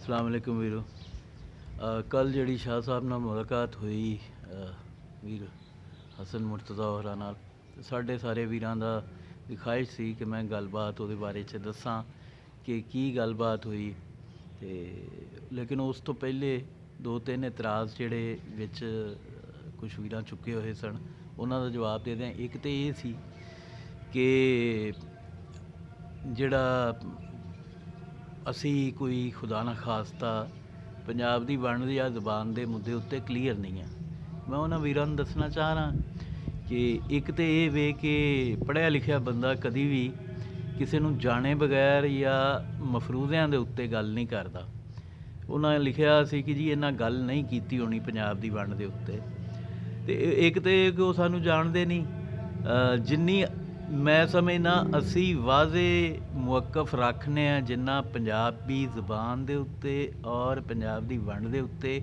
अस्सलाम वालेकुम वीरो। कल जी शाह साहब नाल मुलाकात हुई वीर हसन मुर्तज़ा होरां नाल, साढ़े सारे वीरां दा ख्वाहिश सी कि मैं गलबात उहदे बारे च दसां कि की गलबात हुई। ते लेकिन उस तो पहले दो तीन इतराज़ जिहड़े विच कुछ वीरां चुके होए सन उन्हां दा जवाब दे दियां। एक तो ये सी कि जिहड़ा ਅਸੀਂ ਕੋਈ ਖੁਦਾ ਨਾ ਖਾਸਤਾ ਪੰਜਾਬ ਦੀ ਵੰਡ ਜਾਂ ਜ਼ਬਾਨ ਦੇ ਮੁੱਦੇ ਉੱਤੇ ਕਲੀਅਰ ਨਹੀਂ ਆ। ਮੈਂ ਉਹਨਾਂ ਵੀਰਾਂ ਨੂੰ ਦੱਸਣਾ ਚਾਹ ਰਿਹਾ ਕਿ ਇੱਕ ਤਾਂ ਇਹ ਵੇ ਕਿ ਪੜ੍ਹਿਆ ਲਿਖਿਆ ਬੰਦਾ ਕਦੀ ਵੀ ਕਿਸੇ ਨੂੰ ਜਾਣੇ ਬਗੈਰ ਜਾਂ ਮਫਰੂਜ਼ਿਆਂ ਦੇ ਉੱਤੇ ਗੱਲ ਨਹੀਂ ਕਰਦਾ। ਉਹਨਾਂ ਨੇ ਲਿਖਿਆ ਸੀ ਕਿ ਜੀ ਇਹਨਾਂ ਗੱਲ ਨਹੀਂ ਕੀਤੀ ਹੋਣੀ ਪੰਜਾਬ ਦੀ ਵੰਡ ਦੇ ਉੱਤੇ। ਅਤੇ ਇੱਕ ਤਾਂ ਇਹ ਕਿ ਉਹ ਸਾਨੂੰ ਜਾਣਦੇ ਨਹੀਂ। ਜਿੰਨੀ ਮੈਂ ਸਮਝਦਾ ਅਸੀਂ ਵਾਜ਼ੇ ਮੁਵੱਕਫ ਰੱਖਦੇ ਹਾਂ ਜਿੰਨਾ ਪੰਜਾਬੀ ਜ਼ਬਾਨ ਦੇ ਉੱਤੇ ਔਰ ਪੰਜਾਬ ਦੀ ਵੰਡ ਦੇ ਉੱਤੇ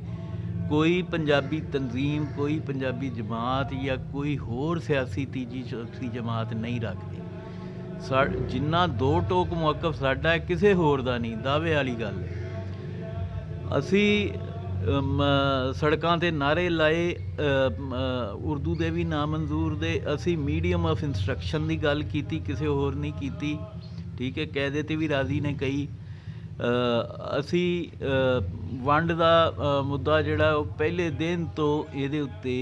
ਕੋਈ ਪੰਜਾਬੀ ਤਨਜ਼ੀਮ, ਕੋਈ ਪੰਜਾਬੀ ਜਮਾਤ ਜਾਂ ਕੋਈ ਹੋਰ ਸਿਆਸੀ ਤੀਜੀ ਚੌਥੀ ਜਮਾਤ ਨਹੀਂ ਰੱਖਦੀ। ਜਿੰਨਾ ਦੋ ਟੋਕ ਮੁਵੱਕਫ ਸਾਡਾ ਹੈ, ਕਿਸੇ ਹੋਰ ਦਾ ਨਹੀਂ। ਦਾਅਵੇ ਵਾਲੀ ਗੱਲ ਹੈ। ਅਸੀਂ ਸੜਕਾਂ 'ਤੇ ਨਾਅਰੇ ਲਾਏ, ਉਰਦੂ ਦੇ ਵੀ ਨਾਮਨਜ਼ੂਰ ਦੇ। ਅਸੀਂ ਮੀਡੀਅਮ ਆਫ ਇੰਸਟਰਕਸ਼ਨ ਦੀ ਗੱਲ ਕੀਤੀ, ਕਿਸੇ ਹੋਰ ਨਹੀਂ ਕੀਤੀ। ਠੀਕ ਹੈ, ਕਾਇਦੇ 'ਤੇ ਵੀ ਰਾਜ਼ੀ ਨੇ ਕਈ। ਅਸੀਂ ਵੰਡ ਦਾ ਮੁੱਦਾ ਜਿਹੜਾ ਉਹ ਪਹਿਲੇ ਦਿਨ ਤੋਂ ਇਹਦੇ ਉੱਤੇ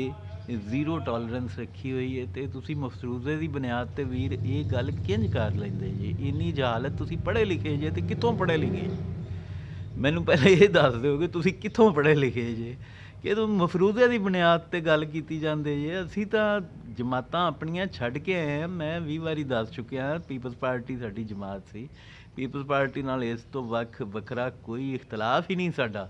ਜ਼ੀਰੋ ਟੋਲਰੈਂਸ ਰੱਖੀ ਹੋਈ ਹੈ। ਅਤੇ ਤੁਸੀਂ ਮਫਰੂਜ਼ੇ ਦੀ ਬੁਨਿਆਦ 'ਤੇ ਵੀਰ ਇਹ ਗੱਲ ਕਿੰਝ ਕਰ ਲੈਂਦੇ ਜੇ? ਇੰਨੀ ਜਹਾਲਤ! ਤੁਸੀਂ ਪੜ੍ਹੇ ਲਿਖੇ ਜੇ ਅਤੇ ਕਿੱਥੋਂ ਪੜ੍ਹੇ ਲਿਖੇ? ਮੈਨੂੰ ਪਹਿਲਾਂ ਇਹ ਦੱਸ ਦਿਓ ਕਿ ਤੁਸੀਂ ਕਿੱਥੋਂ ਪੜ੍ਹੇ ਲਿਖੇ ਜੇ ਕਿ ਤੁਮ ਮਫਰੂਜ਼ੇ ਦੀ ਬੁਨਿਆਦ 'ਤੇ ਗੱਲ ਕੀਤੀ ਜਾਂਦੇ ਜੇ। ਅਸੀਂ ਤਾਂ ਜਮਾਤਾਂ ਆਪਣੀਆਂ ਛੱਡ ਕੇ ਆਏ ਹਾਂ। ਮੈਂ 20 ਵਾਰੀ ਦੱਸ ਚੁੱਕਿਆ, ਪੀਪਲਸ ਪਾਰਟੀ ਸਾਡੀ ਜਮਾਤ ਸੀ। ਪੀਪਲਸ ਪਾਰਟੀ ਨਾਲ ਇਸ ਤੋਂ ਵੱਖਰਾ ਕੋਈ ਇਖਤਲਾਫ ਹੀ ਨਹੀਂ ਸਾਡਾ।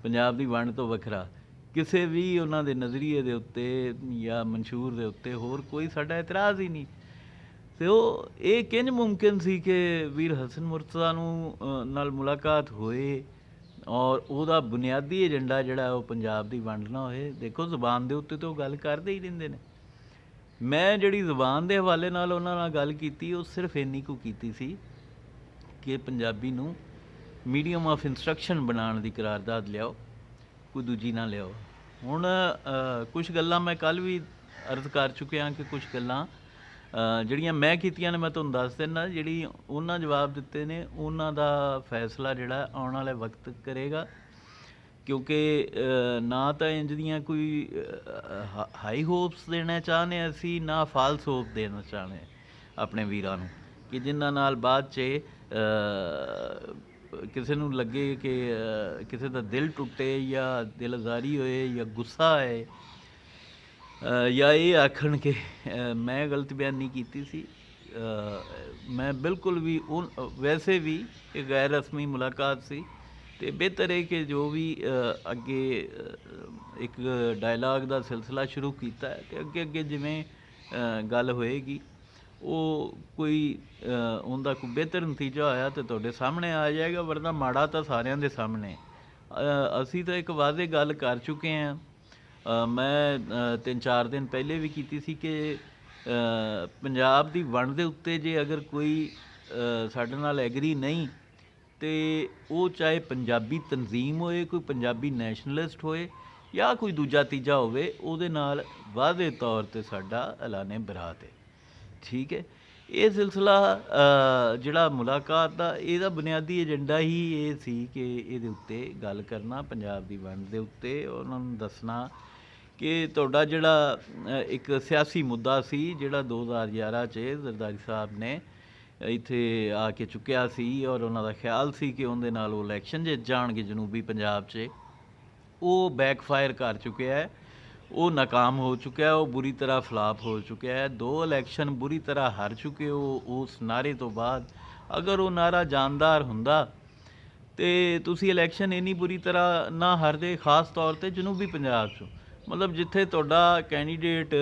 ਪੰਜਾਬ ਦੀ ਵੰਡ ਤੋਂ ਵੱਖਰਾ ਕਿਸੇ ਵੀ ਉਹਨਾਂ ਦੇ ਨਜ਼ਰੀਏ ਦੇ ਉੱਤੇ ਜਾਂ ਮਨਸ਼ੂਰ ਦੇ ਉੱਤੇ ਹੋਰ ਕੋਈ ਸਾਡਾ ਇਤਰਾਜ਼ ਹੀ ਨਹੀਂ। ਅਤੇ ਉਹ ਇਹ ਕਿੰਝ ਮੁਮਕਿਨ ਸੀ ਕਿ ਵੀਰ ਹਸਨ ਮੁਰਤਜ਼ਾ ਨੂੰ ਨਾਲ ਮੁਲਾਕਾਤ ਹੋਏ ਔਰ ਉਹਦਾ ਬੁਨਿਆਦੀ ਏਜੰਡਾ ਜਿਹੜਾ ਉਹ ਪੰਜਾਬ ਦੀ ਵੰਡ ਨਾ ਹੋਏ? ਦੇਖੋ, ਜ਼ੁਬਾਨ ਦੇ ਉੱਤੇ ਤਾਂ ਉਹ ਗੱਲ ਕਰਦੇ ਹੀ ਰਹਿੰਦੇ ਨੇ। ਮੈਂ ਜਿਹੜੀ ਜ਼ੁਬਾਨ ਦੇ ਹਵਾਲੇ ਨਾਲ ਉਹਨਾਂ ਨਾਲ ਗੱਲ ਕੀਤੀ ਉਹ ਸਿਰਫ ਇੰਨੀ ਕੁ ਕੀਤੀ ਸੀ ਕਿ ਪੰਜਾਬੀ ਨੂੰ ਮੀਡੀਅਮ ਆਫ ਇੰਸਟਰਕਸ਼ਨ ਬਣਾਉਣ ਦੀ ਕਰਾਰਦਾਦ ਲਿਆਓ, ਕੋਈ ਦੂਜੀ ਨਾ ਲਿਆਓ। ਹੁਣ ਕੁਛ ਗੱਲਾਂ ਮੈਂ ਕੱਲ੍ਹ ਵੀ ਅਰਜ਼ ਕਰ ਚੁੱਕਿਆ ਕਿ ਕੁਛ ਗੱਲਾਂ ਜਿਹੜੀਆਂ ਮੈਂ ਕੀਤੀਆਂ ਨੇ ਮੈਂ ਤੁਹਾਨੂੰ ਦੱਸ ਦਿੰਦਾ। ਜਿਹੜੀ ਉਹਨਾਂ ਜਵਾਬ ਦਿੱਤੇ ਨੇ ਉਹਨਾਂ ਦਾ ਫੈਸਲਾ ਜਿਹੜਾ ਆਉਣ ਵਾਲੇ ਵਕਤ ਕਰੇਗਾ, ਕਿਉਂਕਿ ਨਾ ਤਾਂ ਇੰਝ ਦੀਆਂ ਕੋਈ ਹਾਈ ਹੋਪਸ ਦੇਣਾ ਚਾਹੁੰਦੇ ਅਸੀਂ, ਨਾ ਫਾਲਸ ਹੋਪ ਦੇਣਾ ਚਾਹੁੰਦੇ ਆਪਣੇ ਵੀਰਾਂ ਨੂੰ ਕਿ ਜਿਨ੍ਹਾਂ ਨਾਲ ਬਾਅਦ 'ਚ ਕਿਸੇ ਨੂੰ ਲੱਗੇ ਕਿ ਕਿਸੇ ਦਾ ਦਿਲ ਟੁੱਟੇ ਜਾਂ ਦਿਲ ਆਜ਼ਾਰੀ ਹੋਏ ਜਾਂ ਗੁੱਸਾ ਆਏ ਜਾਂ ਇਹ ਆਖਣ ਕਿ ਮੈਂ ਗਲਤ ਬਿਆਨ ਨਹੀਂ ਕੀਤੀ ਸੀ। ਮੈਂ ਬਿਲਕੁਲ ਵੀ ਵੈਸੇ ਵੀ ਇਹ ਗੈਰ ਰਸਮੀ ਮੁਲਾਕਾਤ ਸੀ ਅਤੇ ਬਿਹਤਰ ਹੈ ਕਿ ਜੋ ਵੀ ਅੱਗੇ ਇੱਕ ਡਾਇਲਾਗ ਦਾ ਸਿਲਸਿਲਾ ਸ਼ੁਰੂ ਕੀਤਾ ਹੈ ਅਤੇ ਅੱਗੇ ਜਿਵੇਂ ਗੱਲ ਹੋਏਗੀ ਉਹ ਕੋਈ ਉਹਦਾ ਕੋਈ ਬਿਹਤਰ ਨਤੀਜਾ ਹੋਇਆ ਤਾਂ ਤੁਹਾਡੇ ਸਾਹਮਣੇ ਆ ਜਾਏਗਾ, ਵਰਨਾ ਮਾੜਾ ਤਾਂ ਸਾਰਿਆਂ ਦੇ ਸਾਹਮਣੇ। ਅਸੀਂ ਤਾਂ ਇੱਕ ਵਾਅਦੇ ਗੱਲ ਕਰ ਚੁੱਕੇ ਹਾਂ। ਮੈਂ 3-4 ਦਿਨ ਪਹਿਲੇ ਵੀ ਕੀਤੀ ਸੀ ਕਿ ਪੰਜਾਬ ਦੀ ਵੰਡ ਦੇ ਉੱਤੇ ਜੇ ਅਗਰ ਕੋਈ ਸਾਡੇ ਨਾਲ ਐਗਰੀ ਨਹੀਂ ਅਤੇ ਉਹ ਚਾਹੇ ਪੰਜਾਬੀ ਤਨਜ਼ੀਮ ਹੋਏ, ਕੋਈ ਪੰਜਾਬੀ ਨੈਸ਼ਨਲਿਸਟ ਹੋਏ ਜਾਂ ਕੋਈ ਦੂਜਾ ਤੀਜਾ ਹੋਵੇ, ਉਹਦੇ ਨਾਲ ਵਾਅਦੇ ਤੌਰ 'ਤੇ ਸਾਡਾ ਐਲਾਨੇ ਬਰਾਤ ਹੈ। ਠੀਕ ਹੈ, ਇਹ ਸਿਲਸਿਲਾ ਜਿਹੜਾ ਮੁਲਾਕਾਤ ਦਾ ਇਹਦਾ ਬੁਨਿਆਦੀ ਏਜੰਡਾ ਹੀ ਇਹ ਸੀ ਕਿ ਇਹਦੇ ਉੱਤੇ ਗੱਲ ਕਰਨਾ, ਪੰਜਾਬ ਦੀ ਵੰਡ ਦੇ ਉੱਤੇ ਉਹਨਾਂ ਨੂੰ ਦੱਸਣਾ ਕਿ ਤੁਹਾਡਾ ਜਿਹੜਾ ਇੱਕ ਸਿਆਸੀ ਮੁੱਦਾ ਸੀ ਜਿਹੜਾ 2011 'ਚ ਜ਼ਰਦਾਰੀ ਸਾਹਿਬ ਨੇ ਇੱਥੇ ਆ ਕੇ ਚੁੱਕਿਆ ਸੀ ਔਰ ਉਹਨਾਂ ਦਾ ਖਿਆਲ ਸੀ ਕਿ ਉਹਦੇ ਨਾਲ ਉਹ ਇਲੈਕਸ਼ਨ ਜਿੱਤ ਜਾਣਗੇ ਜਨੂਬੀ ਪੰਜਾਬ 'ਚ, ਉਹ ਬੈਕਫਾਇਰ ਕਰ ਚੁੱਕਿਆ ਹੈ, ਉਹ ਨਾਕਾਮ ਹੋ ਚੁੱਕਿਆ, ਉਹ ਬੁਰੀ ਤਰ੍ਹਾਂ ਫਲਾਪ ਹੋ ਚੁੱਕਿਆ ਹੈ। 2 ਇਲੈਕਸ਼ਨ ਬੁਰੀ ਤਰ੍ਹਾਂ ਹਾਰ ਚੁੱਕੇ ਹੋ। ਉਸ ਨਾਅਰੇ ਤੋਂ ਬਾਅਦ ਅਗਰ ਉਹ ਨਾਅਰਾ ਜਾਨਦਾਰ ਹੁੰਦਾ ਅਤੇ ਤੁਸੀਂ ਇਲੈਕਸ਼ਨ ਇੰਨੀ ਬੁਰੀ ਤਰ੍ਹਾਂ ਨਾ ਹਾਰਦੇ, ਖਾਸ ਤੌਰ 'ਤੇ ਜਨੂਬੀ ਪੰਜਾਬ 'ਚੋਂ। ਮਤਲਬ ਜਿੱਥੇ ਤੁਹਾਡਾ ਕੈਂਡੀਡੇਟ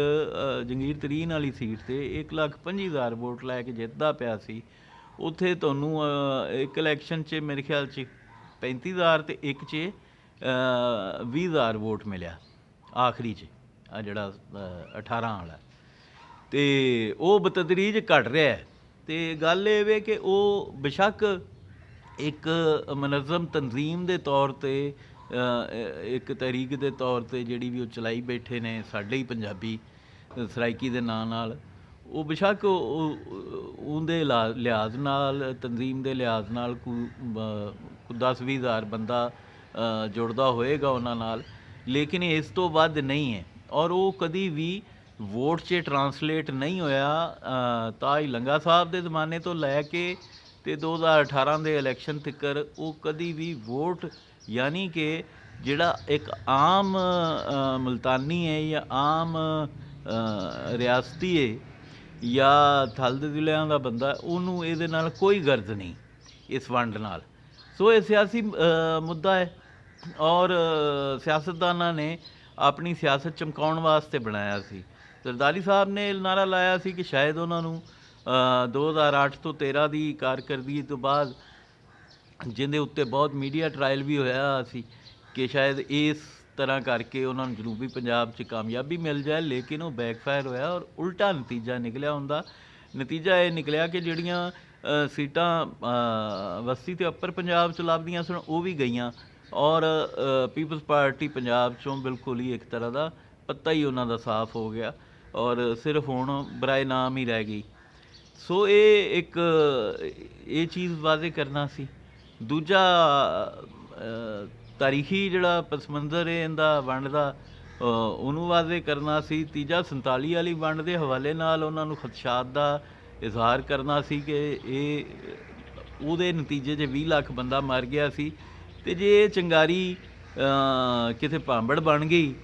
ਜੰਗੀਰ ਤਰੀਨ ਵਾਲੀ ਸੀਟ 'ਤੇ 1,25,000 ਵੋਟ ਲੈ ਕੇ ਜਿੱਤਦਾ ਪਿਆ ਸੀ, ਉੱਥੇ ਤੁਹਾਨੂੰ ਇੱਕ ਇਲੈਕਸ਼ਨ 'ਚ ਮੇਰੇ ਖਿਆਲ 'ਚ 35,000 ਅਤੇ ਇੱਕ 'ਚ 20,000 ਵੋਟ ਮਿਲਿਆ ਆਖਰੀ 'ਚ, ਆ ਜਿਹੜਾ 18 ਵਾਲਾ। ਅਤੇ ਉਹ ਬਤਦਰੀਜ ਘਟ ਰਿਹਾ। ਅਤੇ ਗੱਲ ਇਹ ਵੇ ਕਿ ਉਹ ਬੇਸ਼ੱਕ ਇੱਕ ਮੁਨੱਜ਼ਮ ਤਨਜ਼ੀਮ ਦੇ ਤੌਰ 'ਤੇ ਇੱਕ ਤਹਿਰੀਕ ਦੇ ਤੌਰ 'ਤੇ ਜਿਹੜੀ ਵੀ ਉਹ ਚਲਾਈ ਬੈਠੇ ਨੇ ਸਾਡੇ ਹੀ ਪੰਜਾਬੀ ਸਰਾਇਕੀ ਦੇ ਨਾਂ ਨਾਲ, ਉਹ ਬੇਸ਼ੱਕ ਉਹਦੇ ਲਿਹਾਜ਼ ਨਾਲ, ਤਨਜ਼ੀਮ ਦੇ ਲਿਹਾਜ਼ ਨਾਲ ਕੋਈ 10-20 ਹਜ਼ਾਰ ਬੰਦਾ ਜੁੜਦਾ ਹੋਏਗਾ ਉਹਨਾਂ ਨਾਲ, ਲੇਕਿਨ ਇਸ ਤੋਂ ਵੱਧ ਨਹੀਂ ਹੈ। ਔਰ ਉਹ ਕਦੀ ਵੀ ਵੋਟ 'ਚ ਟਰਾਂਸਲੇਟ ਨਹੀਂ ਹੋਇਆ। ਤਾਜ ਲੰਗਾ ਸਾਹਿਬ ਦੇ ਜ਼ਮਾਨੇ ਤੋਂ ਲੈ ਕੇ ਤੇ 2018 ਦੇ ਇਲੈਕਸ਼ਨ ਤੱਕਰ ਉਹ ਕਦੀ ਵੀ ਵੋਟ, ਯਾਨੀ ਕਿ ਜਿਹੜਾ ਇੱਕ ਆਮ ਮੁਲਤਾਨੀ ਹੈ ਜਾਂ ਆਮ ਰਿਆਸਤੀ ਹੈ ਜਾਂ ਥਲ ਦੇ ਜ਼ਿਲ੍ਹਿਆਂ ਦਾ ਬੰਦਾ, ਉਹਨੂੰ ਇਹਦੇ ਨਾਲ ਕੋਈ ਗਰਜ਼ ਨਹੀਂ ਇਸ ਵੰਡ ਨਾਲ। ਸੋ ਇਹ ਸਿਆਸੀ ਮੁੱਦਾ ਹੈ ਔਰ ਸਿਆਸਤਦਾਨਾਂ ਨੇ ਆਪਣੀ ਸਿਆਸਤ ਚਮਕਾਉਣ ਵਾਸਤੇ ਬਣਾਇਆ ਸੀ। ਜ਼ਰਦਾਰੀ ਸਾਹਿਬ ਨੇ ਨਾਅਰਾ ਲਾਇਆ ਸੀ ਕਿ ਸ਼ਾਇਦ ਉਹਨਾਂ ਨੂੰ 2008 ਤੋਂ 13 ਦੀ ਕਾਰਕਰਦਗੀ ਤੋਂ ਬਾਅਦ, ਜਿਹਦੇ ਉੱਤੇ ਬਹੁਤ ਮੀਡੀਆ ਟਰਾਇਲ ਵੀ ਹੋਇਆ ਸੀ, ਕਿ ਸ਼ਾਇਦ ਇਸ ਤਰ੍ਹਾਂ ਕਰਕੇ ਉਹਨਾਂ ਨੂੰ ਜਨੂਬੀ ਪੰਜਾਬ 'ਚ ਕਾਮਯਾਬੀ ਮਿਲ ਜਾਏ, ਲੇਕਿਨ ਉਹ ਬੈਕਫਾਇਰ ਹੋਇਆ ਔਰ ਉਲਟਾ ਨਤੀਜਾ ਨਿਕਲਿਆ। ਹੁੰਦਾ ਨਤੀਜਾ ਇਹ ਨਿਕਲਿਆ ਕਿ ਜਿਹੜੀਆਂ ਸੀਟਾਂ ਵਸਤੀ ਅਤੇ ਅੱਪਰ ਪੰਜਾਬ 'ਚ ਲੱਭਦੀਆਂ ਸਨ ਉਹ ਵੀ ਗਈਆਂ ਔਰ ਪੀਪਲਸ ਪਾਰਟੀ ਪੰਜਾਬ 'ਚੋਂ ਬਿਲਕੁਲ ਹੀ ਇੱਕ ਤਰ੍ਹਾਂ ਦਾ ਪੱਤਾ ਹੀ ਉਹਨਾਂ ਦਾ ਸਾਫ਼ ਹੋ ਗਿਆ ਔਰ ਸਿਰਫ ਹੁਣ ਬਰਾਏ ਨਾਮ ਹੀ ਰਹਿ ਗਈ। ਸੋ ਇਹ ਚੀਜ਼ ਵਾਜ਼ਿਹ ਕਰਨਾ ਸੀ। ਦੂਜਾ ਤਾਰੀਖੀ ਜਿਹੜਾ ਪਸ ਮੰਜ਼ਰ ਹੈ ਇਹਦਾ ਵੰਡ ਦਾ, ਉਹਨੂੰ ਵਾਜ਼ਿਹ ਕਰਨਾ ਸੀ। ਤੀਜਾ 47 ਵਾਲੀ ਵੰਡ ਦੇ ਹਵਾਲੇ ਨਾਲ ਉਹਨਾਂ ਨੂੰ ਖਦਸ਼ਾਤ ਦਾ ਇਜ਼ਹਾਰ ਕਰਨਾ ਸੀ ਕਿ ਇਹ ਉਹਦੇ ਨਤੀਜੇ 'ਚ 20 ਲੱਖ ਬੰਦਾ ਮਰ ਗਿਆ ਸੀ, ਅਤੇ ਜੇ ਇਹ ਚਿੰਗਾਰੀ ਕਿਤੇ ਭਾਂਬੜ ਬਣ ਗਈ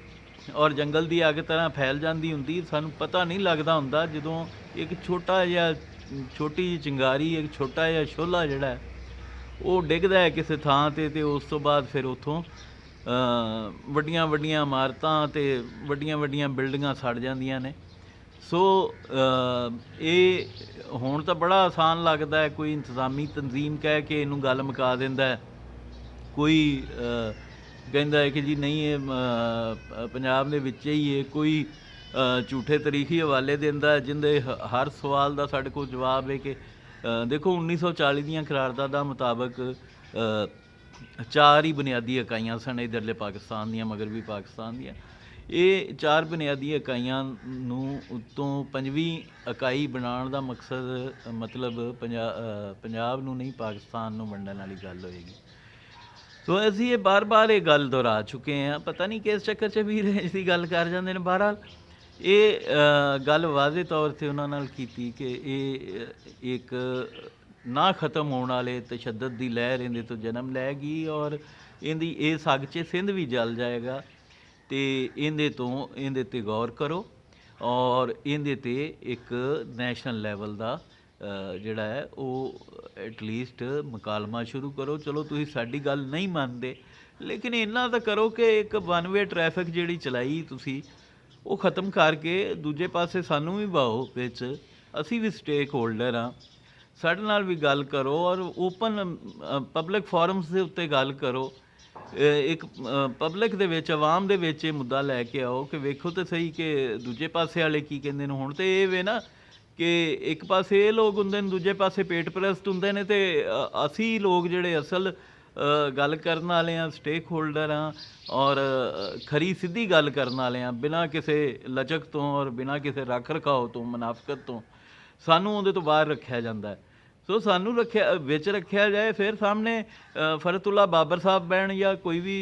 ਔਰ ਜੰਗਲ ਦੀ ਅੱਗ ਤਰ੍ਹਾਂ ਫੈਲ ਜਾਂਦੀ ਹੁੰਦੀ, ਸਾਨੂੰ ਪਤਾ ਨਹੀਂ ਲੱਗਦਾ ਹੁੰਦਾ ਜਦੋਂ ਇੱਕ ਛੋਟੀ ਜਿਹੀ ਚਿੰਗਾਰੀ, ਇੱਕ ਛੋਟਾ ਜਿਹਾ ਸ਼ੋਲਾ ਜਿਹੜਾ ਉਹ ਡਿੱਗਦਾ ਹੈ ਕਿਸੇ ਥਾਂ 'ਤੇ, ਅਤੇ ਉਸ ਤੋਂ ਬਾਅਦ ਫਿਰ ਉੱਥੋਂ ਵੱਡੀਆਂ ਵੱਡੀਆਂ ਇਮਾਰਤਾਂ ਅਤੇ ਵੱਡੀਆਂ ਵੱਡੀਆਂ ਬਿਲਡਿੰਗਾਂ ਸੜ ਜਾਂਦੀਆਂ ਨੇ। ਸੋ ਇਹ ਹੁਣ ਤਾਂ ਬੜਾ ਆਸਾਨ ਲੱਗਦਾ ਹੈ, ਕੋਈ ਇੰਤਜ਼ਾਮੀ ਤਨਜ਼ੀਮ ਕਹਿ ਕੇ ਇਹਨੂੰ ਗੱਲ ਮੁਕਾ ਦਿੰਦਾ, ਕੋਈ ਕਹਿੰਦਾ ਹੈ ਕਿ ਜੀ ਨਹੀਂ ਇਹ ਪੰਜਾਬ ਦੇ ਵਿੱਚ ਹੀ ਹੈ, ਕੋਈ ਝੂਠੇ ਤਾਰੀਖੀ ਹਵਾਲੇ ਦਿੰਦਾ ਜਿਹਦੇ ਹਰ ਸਵਾਲ ਦਾ ਸਾਡੇ ਕੋਲ ਜਵਾਬ ਹੈ ਕਿ ਦੇਖੋ 1940 ਦੀਆਂ ਕਰਾਰਦਾਦਾਂ ਮੁਤਾਬਕ 4 ਹੀ ਬੁਨਿਆਦੀ ਇਕਾਈਆਂ ਸਨ ਇੱਧਰਲੇ ਪਾਕਿਸਤਾਨ ਦੀਆਂ, ਮਗਰਬੀ ਪਾਕਿਸਤਾਨ ਦੀਆਂ। ਇਹ 4 ਬੁਨਿਆਦੀ ਇਕਾਈਆਂ ਨੂੰ ਉੱਤੋਂ 5ਵੀਂ ਇਕਾਈ ਬਣਾਉਣ ਦਾ ਮਕਸਦ ਮਤਲਬ ਪੰਜਾਬ ਨੂੰ ਨਹੀਂ, ਪਾਕਿਸਤਾਨ ਨੂੰ ਵੰਡਣ ਵਾਲੀ ਗੱਲ ਹੋਏਗੀ। ਸੋ ਅਸੀਂ ਇਹ ਬਾਰ-ਬਾਰ ਇਹ ਗੱਲ ਦੁਹਰਾ ਚੁੱਕੇ ਹਾਂ, ਪਤਾ ਨਹੀਂ ਕਿਸ ਚੱਕਰ 'ਚ ਵੀ ਰੇਂਜ ਦੀ ਗੱਲ ਕਰ ਜਾਂਦੇ ਨੇ। ਬਹਰਹਾਲ ਇਹ ਗੱਲ ਵਾਜ਼ਿਹ ਤੌਰ 'ਤੇ ਉਹਨਾਂ ਨਾਲ ਕੀਤੀ ਕਿ ਇਹ ਇੱਕ ਨਾ ਖ਼ਤਮ ਹੋਣ ਵਾਲੇ ਤਸ਼ੱਦਦ ਦੀ ਲਹਿਰ ਇਹਦੇ ਤੋਂ ਜਨਮ ਲੈਗੀ ਔਰ ਇਹਦੀ ਇਹ ਸੱਗ 'ਚ ਸਿੰਧ ਵੀ ਜਲ ਜਾਏਗਾ, ਅਤੇ ਇਹਦੇ 'ਤੇ ਗੌਰ ਕਰੋ ਔਰ ਇਹਦੇ 'ਤੇ ਇੱਕ ਨੈਸ਼ਨਲ ਲੈਵਲ ਦਾ ਜਿਹੜਾ ਹੈ ਉਹ ਐਟਲੀਸਟ ਮੁਕਾਲਮਾ ਸ਼ੁਰੂ ਕਰੋ। ਚਲੋ ਤੁਸੀਂ ਸਾਡੀ ਗੱਲ ਨਹੀਂ ਮੰਨਦੇ, ਲੇਕਿਨ ਇੰਨਾ ਤਾਂ ਕਰੋ ਕਿ ਇੱਕ ਵਨ ਵੇ ਟ੍ਰੈਫਿਕ ਜਿਹੜੀ ਚਲਾਈ ਤੁਸੀਂ ਉਹ ਖ਼ਤਮ ਕਰਕੇ ਦੂਜੇ ਪਾਸੇ ਸਾਨੂੰ ਵੀ ਪਾਓ ਵਿੱਚ, ਅਸੀਂ ਵੀ ਸਟੇਕ ਹੋਲਡਰ ਹਾਂ, ਸਾਡੇ ਨਾਲ ਵੀ ਗੱਲ ਕਰੋ ਔਰ ਓਪਨ ਪਬਲਿਕ ਫੋਰਮਸ ਦੇ ਉੱਤੇ ਗੱਲ ਕਰੋ। ਇੱਕ ਪਬਲਿਕ ਦੇ ਵਿੱਚ, ਆਵਾਮ ਦੇ ਵਿੱਚ ਇਹ ਮੁੱਦਾ ਲੈ ਕੇ ਆਓ ਕਿ ਵੇਖੋ ਤਾਂ ਸਹੀ ਕਿ ਦੂਜੇ ਪਾਸੇ ਵਾਲੇ ਕੀ ਕਹਿੰਦੇ ਨੇ। ਹੁਣ ਤਾਂ ਇਹ ਵੇ ਨਾ ਕਿ ਇੱਕ ਪਾਸੇ ਇਹ ਲੋਕ ਹੁੰਦੇ ਨੇ, ਦੂਜੇ ਪਾਸੇ ਪੇਟ ਪ੍ਰਸਤ ਹੁੰਦੇ ਨੇ, ਅਤੇ ਅਸੀਂ ਲੋਕ ਜਿਹੜੇ ਅਸਲ ਗੱਲ ਕਰਨ ਵਾਲੇ ਹਾਂ, ਸਟੇਕ ਹੋਲਡਰ ਹਾਂ ਔਰ ਖਰੀ ਸਿੱਧੀ ਗੱਲ ਕਰਨ ਵਾਲੇ ਹਾਂ, ਬਿਨਾਂ ਕਿਸੇ ਲਚਕ ਤੋਂ ਔਰ ਬਿਨਾਂ ਕਿਸੇ ਰੱਖ ਰਖਾਓ ਤੋਂ, ਮੁਨਾਫਕਤ ਤੋਂ, ਸਾਨੂੰ ਉਹਦੇ ਤੋਂ ਬਾਹਰ ਰੱਖਿਆ ਜਾਂਦਾ ਹੈ। ਸੋ ਸਾਨੂੰ ਵਿੱਚ ਰੱਖਿਆ ਜਾਏ, ਫਿਰ ਸਾਹਮਣੇ ਫਰਤੁੱਲਾ ਬਾਬਰ ਸਾਹਿਬ ਬਹਿਣ ਜਾਂ ਕੋਈ ਵੀ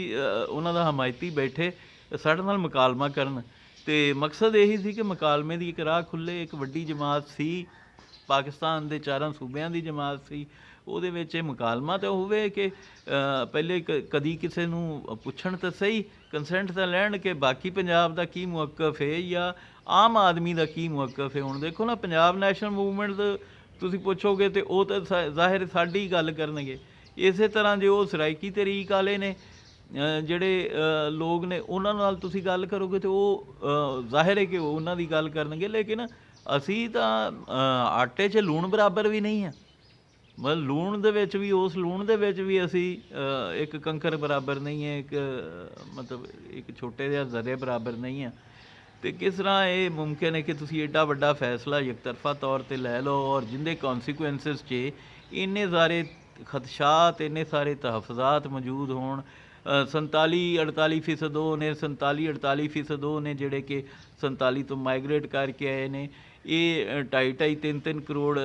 ਉਹਨਾਂ ਦਾ ਹਮਾਇਤੀ ਬੈਠੇ ਸਾਡੇ ਨਾਲ ਮੁਕਾਲਮਾ ਕਰਨ, ਅਤੇ ਮਕਸਦ ਇਹੀ ਸੀ ਕਿ ਮੁਕਾਲਮੇ ਦੀ ਇੱਕ ਰਾਹ ਖੁੱਲ੍ਹੇ। ਇੱਕ ਵੱਡੀ ਜਮਾਤ ਸੀ, ਪਾਕਿਸਤਾਨ ਦੇ 4 ਸੂਬਿਆਂ ਦੀ ਜਮਾਤ ਸੀ, ਉਹਦੇ ਵਿੱਚ ਇਹ ਮੁਕਾਲਮਾ ਤਾਂ ਹੋਵੇ ਕਿ ਪਹਿਲੇ ਕਦੀ ਕਿਸੇ ਨੂੰ ਪੁੱਛਣ ਤਾਂ ਸਹੀ, ਕੰਸੈਂਟ ਤਾਂ ਲੈਣ ਕਿ ਬਾਕੀ ਪੰਜਾਬ ਦਾ ਕੀ ਮੌਕਫ ਹੈ ਜਾਂ ਆਮ ਆਦਮੀ ਦਾ ਕੀ ਮੌਕਫ ਹੈ। ਹੁਣ ਦੇਖੋ ਨਾ, ਪੰਜਾਬ ਨੈਸ਼ਨਲ ਮੂਵਮੈਂਟ ਤੁਸੀਂ ਪੁੱਛੋਗੇ ਤਾਂ ਉਹ ਤਾਂ ਜ਼ਾਹਿਰ ਸਾਡੀ ਗੱਲ ਕਰਨਗੇ। ਇਸੇ ਤਰ੍ਹਾਂ ਜੇ ਉਹ ਸਰਾਇਕੀ ਤਰੀਕ ਵਾਲੇ ਨੇ ਜਿਹੜੇ ਲੋਕ ਨੇ, ਉਹਨਾਂ ਨਾਲ ਤੁਸੀਂ ਗੱਲ ਕਰੋਗੇ ਤਾਂ ਉਹ ਜ਼ਾਹਿਰ ਹੈ ਕਿ ਉਹਨਾਂ ਦੀ ਗੱਲ ਕਰਨਗੇ। ਲੇਕਿਨ ਅਸੀਂ ਤਾਂ ਆਟੇ 'ਚ ਲੂਣ ਬਰਾਬਰ ਵੀ ਨਹੀਂ ਆ, ਮਤਲਬ ਲੂਣ ਦੇ ਵਿੱਚ ਵੀ, ਉਸ ਲੂਣ ਦੇ ਵਿੱਚ ਵੀ ਅਸੀਂ ਇੱਕ ਕੰਕਰ ਬਰਾਬਰ ਨਹੀਂ ਹੈ, ਮਤਲਬ ਇੱਕ ਛੋਟੇ ਜਿਹੇ ਜ਼ਰੇ ਬਰਾਬਰ ਨਹੀਂ ਆ। ਅਤੇ ਕਿਸ ਤਰ੍ਹਾਂ ਇਹ ਮੁਮਕਿਨ ਹੈ ਕਿ ਤੁਸੀਂ ਐਡਾ ਵੱਡਾ ਫੈਸਲਾ ਇਕਤਰਫਾ ਤੌਰ 'ਤੇ ਲੈ ਲਓ ਔਰ ਜਿਹਦੇ ਕੌਨਸੀਕੁਐਂਸਿਸ 'ਚ ਇੰਨੇ ਸਾਰੇ ਖਦਸ਼ਾਤ, ਇੰਨੇ ਸਾਰੇ ਤਹਫਜ਼ਾਤ ਮੌਜੂਦ ਹੋਣ, 47-48% ਉਹ ਨੇ, 47-48% ਉਹ ਨੇ ਜਿਹੜੇ ਕਿ 47 ਤੋਂ ਮਾਈਗਰੇਟ ਕਰਕੇ ਆਏ ਨੇ। ਇਹ 2.5 3 ਕਰੋੜ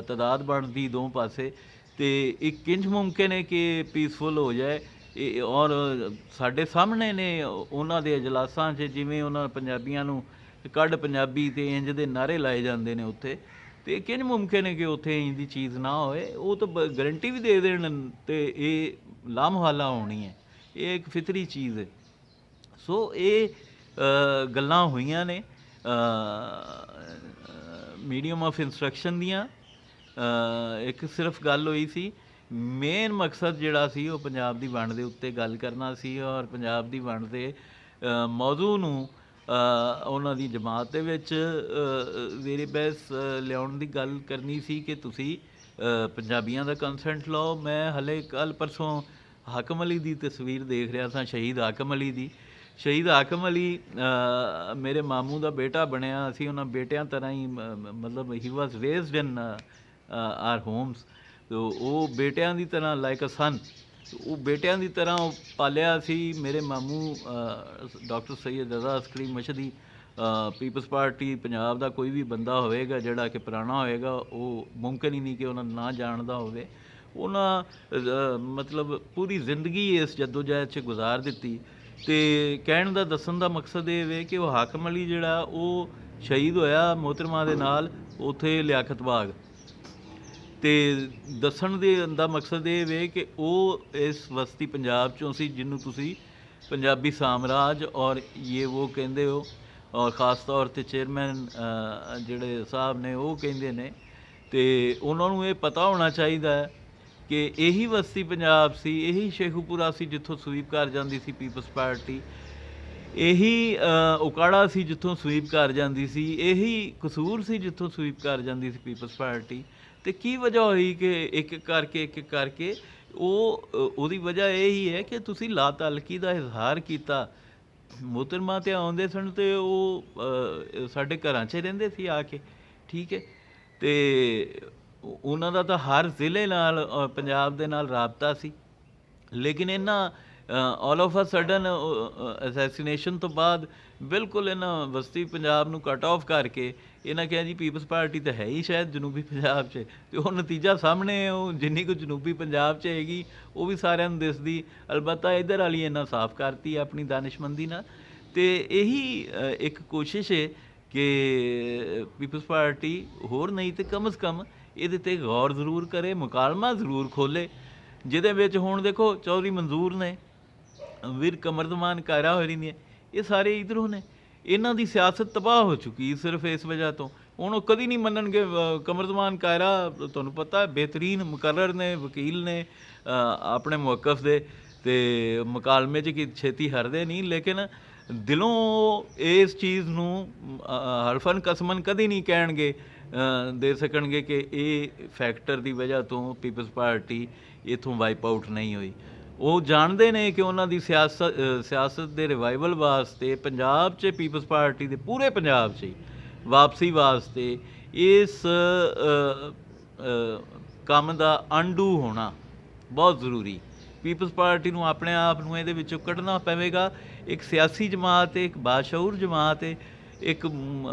ਤਾਦਾਦ ਬਣਦੀ ਦੋ ਪਾਸੇ, ਅਤੇ ਇਹ ਕਿੰਝ ਮੁਮਕਿਨ ਹੈ ਕਿ ਪੀਸਫੁਲ ਹੋ ਜਾਏ। ਔਰ ਸਾਡੇ ਸਾਹਮਣੇ ਨੇ ਉਹਨਾਂ ਦੇ ਅਜਲਾਸਾਂ 'ਚ ਜਿਵੇਂ ਉਹਨਾਂ ਪੰਜਾਬੀਆਂ ਨੂੰ ਕੱਢ ਪੰਜਾਬੀ ਅਤੇ ਇੰਝ ਦੇ ਨਾਅਰੇ ਲਾਏ ਜਾਂਦੇ ਨੇ ਉੱਥੇ, ਅਤੇ ਕਿੰਝ ਮੁਮਕਿਨ ਹੈ ਕਿ ਉੱਥੇ ਇੰਝ ਦੀ ਚੀਜ਼ ਨਾ ਹੋਏ। ਉਹ ਤਾਂ ਗਰੰਟੀ ਵੀ ਦੇ ਦੇਣ ਅਤੇ ਇਹ ਲਾਮੁਹਾਲਾ ਹੋਣੀ ਹੈ, ਇਹ ਇੱਕ ਫਿਤਰੀ ਚੀਜ਼ ਹੈ। ਸੋ ਇਹ ਗੱਲਾਂ ਹੋਈਆਂ ਨੇ ਮੀਡੀਅਮ ਆਫ ਇੰਸਟਰਕਸ਼ਨ ਦੀਆਂ। ਇੱਕ ਸਿਰਫ ਗੱਲ ਹੋਈ ਸੀ, ਮੇਨ ਮਕਸਦ ਜਿਹੜਾ ਸੀ ਉਹ ਪੰਜਾਬ ਦੀ ਵੰਡ ਦੇ ਉੱਤੇ ਗੱਲ ਕਰਨਾ ਸੀ, ਔਰ ਪੰਜਾਬ ਦੀ ਵੰਡ ਦੇ ਮੌਜੂ ਨੂੰ ਉਹਨਾਂ ਦੀ ਜਮਾਤ ਦੇ ਵਿੱਚ ਜ਼ੇਰੇ ਬਹਿਸ ਲਿਆਉਣ ਦੀ ਗੱਲ ਕਰਨੀ ਸੀ ਕਿ ਤੁਸੀਂ ਪੰਜਾਬੀਆਂ ਦਾ ਕੰਸੈਂਟ ਲਓ। ਮੈਂ ਹਲੇ ਕੱਲ੍ਹ ਪਰਸੋਂ ਹਾਕਮ ਅਲੀ ਦੀ ਤਸਵੀਰ ਦੇਖ ਰਿਹਾ ਸਾਂ, ਸ਼ਹੀਦ ਹਾਕਮ ਅਲੀ ਦੀ। ਸ਼ਹੀਦ ਹਾਕਮ ਅਲੀ ਮੇਰੇ ਮਾਮੂ ਦਾ ਬੇਟਾ ਬਣਿਆ। ਅਸੀਂ ਉਹਨਾਂ ਬੇਟਿਆਂ ਤਰ੍ਹਾਂ ਹੀ ਮਤਲਬ ਹੀ ਵਾਜ਼ ਰੇਜ਼ਡ ਇਨ ਆਰ ਹੋਮਸ। ਉਹ ਬੇਟਿਆਂ ਦੀ ਤਰ੍ਹਾਂ ਲਾਈਕ ਅ ਸਨ, ਉਹ ਬੇਟਿਆਂ ਦੀ ਤਰ੍ਹਾਂ ਉਹ ਪਾਲਿਆ ਸੀ। ਮੇਰੇ ਮਾਮੂ ਡਾਕਟਰ ਸੈਯਦ ਰਜ਼ਾ ਅਸਕਰੀ ਮਸ਼ਹਦੀ, ਪੀਪਲਸ ਪਾਰਟੀ ਪੰਜਾਬ ਦਾ ਕੋਈ ਵੀ ਬੰਦਾ ਹੋਵੇਗਾ ਜਿਹੜਾ ਕਿ ਪੁਰਾਣਾ ਹੋਵੇਗਾ, ਉਹ ਮੁਮਕਿਨ ਹੀ ਨਹੀਂ ਕਿ ਉਹਨਾਂ ਨਾ ਜਾਣਦਾ ਹੋਵੇ। ਉਹਨਾਂ ਮਤਲਬ ਪੂਰੀ ਜ਼ਿੰਦਗੀ ਇਸ ਜੱਦੋਜਹਿਦ 'ਚ ਗੁਜ਼ਾਰ ਦਿੱਤੀ। ਅਤੇ ਕਹਿਣ ਦਾ ਦੱਸਣ ਦਾ ਮਕਸਦ ਇਹ ਵੇ ਕਿ ਉਹ ਹਾਕਮ ਅਲੀ ਜਿਹੜਾ ਉਹ ਸ਼ਹੀਦ ਹੋਇਆ ਮੋਹਤਰਮਾ ਦੇ ਨਾਲ ਉੱਥੇ ਲਿਆਕਤ ਬਾਗ। ਅਤੇ ਦੱਸਣ ਦੇ ਦਾ ਮਕਸਦ ਇਹ ਵੇ ਕਿ ਉਹ ਇਸ ਵਸਤੀ ਪੰਜਾਬ 'ਚੋਂ ਸੀ ਜਿਹਨੂੰ ਤੁਸੀਂ ਪੰਜਾਬੀ ਸਾਮਰਾਜ ਔਰ ਇਹ ਉਹ ਕਹਿੰਦੇ ਹੋ, ਔਰ ਖ਼ਾਸ ਤੌਰ 'ਤੇ ਚੇਅਰਮੈਨ ਜਿਹੜੇ ਸਾਹਿਬ ਨੇ ਉਹ ਕਹਿੰਦੇ ਨੇ। ਅਤੇ ਉਹਨਾਂ ਨੂੰ ਇਹ ਪਤਾ ਹੋਣਾ ਚਾਹੀਦਾ ਹੈ ਕਿ ਇਹੀ ਵਸਤੀ ਪੰਜਾਬ ਸੀ, ਇਹੀ ਸ਼ੇਖੂਪੁਰਾ ਸੀ ਜਿੱਥੋਂ ਸਵੀਪ ਕਰ ਜਾਂਦੀ ਸੀ ਪੀਪਲਸ ਪਾਰਟੀ, ਇਹੀ ਉਕਾੜਾ ਸੀ ਜਿੱਥੋਂ ਸਵੀਪ ਕਰ ਜਾਂਦੀ ਸੀ, ਇਹੀ ਕਸੂਰ ਸੀ ਜਿੱਥੋਂ ਸਵੀਪ ਕਰ ਜਾਂਦੀ ਸੀ ਪੀਪਲਸ ਪਾਰਟੀ। ਅਤੇ ਕੀ ਵਜ੍ਹਾ ਹੋਈ ਕਿ ਇੱਕ ਕਰਕੇ ਉਹਦੀ ਵਜ੍ਹਾ ਇਹ ਹੀ ਹੈ ਕਿ ਤੁਸੀਂ ਲਾ ਤਾਲਕੀ ਦਾ ਇਜ਼ਹਾਰ ਕੀਤਾ। ਮੋਹਤਰਮਾ 'ਤੇ ਆਉਂਦੇ ਸਨ ਅਤੇ ਉਹ ਸਾਡੇ ਘਰਾਂ 'ਚ ਰਹਿੰਦੇ ਸੀ ਆ ਕੇ, ਠੀਕ ਹੈ। ਅਤੇ ਉਹਨਾਂ ਦਾ ਤਾਂ ਹਰ ਜ਼ਿਲ੍ਹੇ ਨਾਲ ਪੰਜਾਬ ਦੇ ਨਾਲ ਰਾਬਤਾ ਸੀ, ਲੇਕਿਨ ਇਹਨਾਂ all of a sudden assassination ਤੋਂ ਬਾਅਦ ਬਿਲਕੁਲ ਇਹਨਾਂ ਵਸਤੀ ਪੰਜਾਬ ਨੂੰ ਕੱਟ ਆਫ ਕਰਕੇ ਇਹਨਾਂ ਕਿਹਾ ਜੀ ਪੀਪਲਸ ਪਾਰਟੀ ਤਾਂ ਹੈ ਹੀ ਸ਼ਾਇਦ ਜਨੂਬੀ ਪੰਜਾਬ 'ਚ। ਅਤੇ ਉਹ ਨਤੀਜਾ ਸਾਹਮਣੇ, ਉਹ ਜਿੰਨੀ ਕੁ ਜਨੂਬੀ ਪੰਜਾਬ 'ਚ ਹੈਗੀ ਉਹ ਵੀ ਸਾਰਿਆਂ ਨੂੰ ਦਿਸਦੀ, ਅਲਬੱਤਾ ਇੱਧਰ ਵਾਲੀ ਇਹਨਾਂ ਸਾਫ਼ ਕਰਤੀ ਆਪਣੀ ਦਾਨਿਸ਼ਮੰਦੀ ਨਾਲ। ਅਤੇ ਇਹੀ ਇੱਕ ਕੋਸ਼ਿਸ਼ ਹੈ ਕਿ ਪੀਪਲਸ ਪਾਰਟੀ ਹੋਰ ਨਹੀਂ ਤਾਂ ਕਮ ਅਜ਼ ਕਮ ਇਹਦੇ 'ਤੇ ਗੌਰ ਜ਼ਰੂਰ ਕਰੇ, ਮੁਕਾਲਮਾ ਜ਼ਰੂਰ ਖੋਲ੍ਹੇ, ਜਿਹਦੇ ਵਿੱਚ ਹੁਣ ਦੇਖੋ ਚੌਧਰੀ ਮਨਜ਼ੂਰ ਨੇ, ਵੀਰ ਕਮਰਦਮਾਨ ਕਾਇਰਾ ਹੋਰੀ ਨੇ, ਇਹ ਸਾਰੇ ਇੱਧਰੋਂ ਨੇ। ਇਹਨਾਂ ਦੀ ਸਿਆਸਤ ਤਬਾਹ ਹੋ ਚੁੱਕੀ ਸਿਰਫ ਇਸ ਵਜ੍ਹਾ ਤੋਂ। ਹੁਣ ਉਹ ਕਦੀ ਨਹੀਂ ਮੰਨਣਗੇ। ਕਮਰਦਮਾਨ ਕਾਇਰਾ ਤੁਹਾਨੂੰ ਪਤਾ ਬਿਹਤਰੀਨ ਮੁਕਰਰ ਨੇ, ਵਕੀਲ ਨੇ ਆਪਣੇ ਮੌਕਫ ਦੇ, ਅਤੇ ਮੁਕਾਲਮੇ 'ਚ ਛੇਤੀ ਹਰਦੇ ਨਹੀਂ, ਲੇਕਿਨ ਦਿਲੋਂ ਇਸ ਚੀਜ਼ ਨੂੰ ਹਲਫਨ ਕਸਮਨ ਕਦੀ ਨਹੀਂ ਕਹਿਣਗੇ, ਦੇ ਸਕਣਗੇ ਕਿ ਇਹ ਫੈਕਟਰ ਦੀ ਵਜ੍ਹਾ ਤੋਂ ਪੀਪਲਸ ਪਾਰਟੀ ਇੱਥੋਂ ਵਾਈਪ ਆਊਟ ਨਹੀਂ ਹੋਈ। ਉਹ ਜਾਣਦੇ ਨੇ ਕਿ ਉਹਨਾਂ ਦੀ ਸਿਆਸਤ ਦੇ ਰਿਵਾਈਵਲ ਵਾਸਤੇ ਪੰਜਾਬ 'ਚ ਪੀਪਲਸ ਪਾਰਟੀ ਦੇ ਪੂਰੇ ਪੰਜਾਬ 'ਚ ਵਾਪਸੀ ਵਾਸਤੇ ਇਸ ਕੰਮ ਦਾ ਅਨਡੂ ਹੋਣਾ ਬਹੁਤ ਜ਼ਰੂਰੀ। ਪੀਪਲਸ ਪਾਰਟੀ ਨੂੰ ਆਪਣੇ ਆਪ ਨੂੰ ਇਹਦੇ ਵਿੱਚੋਂ ਕੱਢਣਾ ਪਵੇਗਾ। ਇੱਕ ਸਿਆਸੀ ਜਮਾਤ ਹੈ, ਇੱਕ ਬਾਸ਼ਊਰ ਜਮਾਤ ਹੈ, ਇੱਕ